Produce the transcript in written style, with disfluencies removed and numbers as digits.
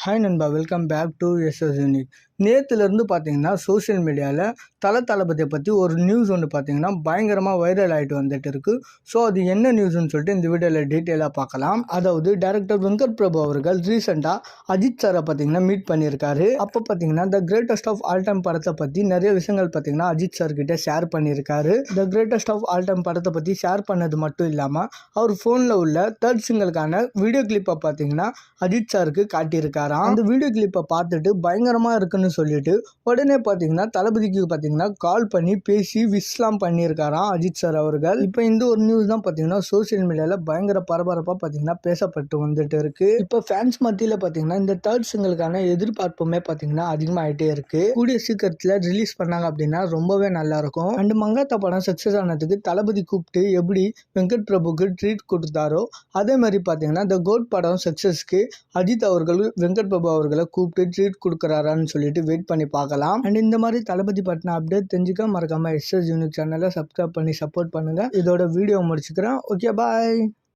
Hi நண்பா, welcome back to SS unique. நேற்றுலேருந்து பார்த்தீங்கன்னா சோஷியல் மீடியாவில் தளபதியை பற்றி ஒரு நியூஸ் ஒன்று பார்த்தீங்கன்னா பயங்கரமாக வைரல் ஆகிட்டு வந்துட்டு இருக்குது. ஸோ அது என்ன நியூஸ்ன்னு சொல்லிட்டு இந்த வீடியோவில் டீட்டெயிலாக பார்க்கலாம். அதாவது டைரக்டர் வெங்கட் பிரபு அவர்கள் ரீசெண்டாக அஜித் சாரை பார்த்தீங்கன்னா மீட் பண்ணியிருக்காரு. அப்போ பார்த்தீங்கன்னா the greatest of all time படத்தை பற்றி நிறைய விஷயங்கள் பார்த்தீங்கன்னா அஜித் சார் கிட்டே ஷேர் பண்ணியிருக்காரு. The greatest of all time படத்தை பற்றி ஷேர் பண்ணது மட்டும் இல்லாமல் அவர் ஃபோனில் உள்ள தேர்ட் சிங்கிளுக்கான வீடியோ கிளிப்பை பார்த்தீங்கன்னா அஜித் சாருக்கு காட்டியிருக்காரு. அந்த வீடியோ கிளிப்பை பார்த்துட்டு பயங்கரமா இருக்குன்னு சொல்லிட்டு உடனே பார்த்தீங்கன்னா தளபதிக்கு பார்த்தீங்கன்னா கால் பண்ணி பேசி விஷ்லாம் பண்ணியிருக்காராம் அஜித் சார் அவர்கள். இப்போ இந்த ஒரு நியூஸ் தான் பார்த்தீங்கன்னா சோசியல் மீடியாவில் பயங்கர பரபரப்பாக பார்த்தீங்கன்னா பேசப்பட்டு வந்துட்டு இருக்கு. இப்போ ஃபேன்ஸ் மத்தியில் பார்த்தீங்கன்னா இந்த தேர்ட் சிங்கிளுக்கான எதிர்பார்ப்புமே பார்த்தீங்கன்னா அதிகமாகிட்டே இருக்கு. கூடிய சீக்கிரத்தில் ரிலீஸ் பண்ணாங்க அப்படின்னா ரொம்பவே நல்லா இருக்கும். அண்ட் மங்காத்தா படம் சக்ஸஸ் ஆனதுக்கு தளபதி கூப்பிட்டு எப்படி வெங்கட் பிரபுக்கு ட்ரீட் கொடுத்தாரோ அதே மாதிரி பார்த்தீங்கன்னா த கோட் படம் சக்ஸஸ்க்கு அஜித் அவர்கள் வெங்கட் பிரபு அவர்களை கூப்பிட்டு ட்ரீட் கொடுக்குறாரான்னு சொல்லிட்டு வெயிட் பண்ணி பார்க்கலாம். அண்ட் இந்த மாதிரி தளபதி பற்றின அப்டேட் தெரிஞ்சுக்க மறக்காம எஸ்எஸ் யூனிக் சேனலை சப்ஸ்கிரைப் பண்ணி சப்போர்ட் பண்ணுங்க. இதோட வீடியோ முடிச்சுக்கிறேன். ஓகே, பாய்.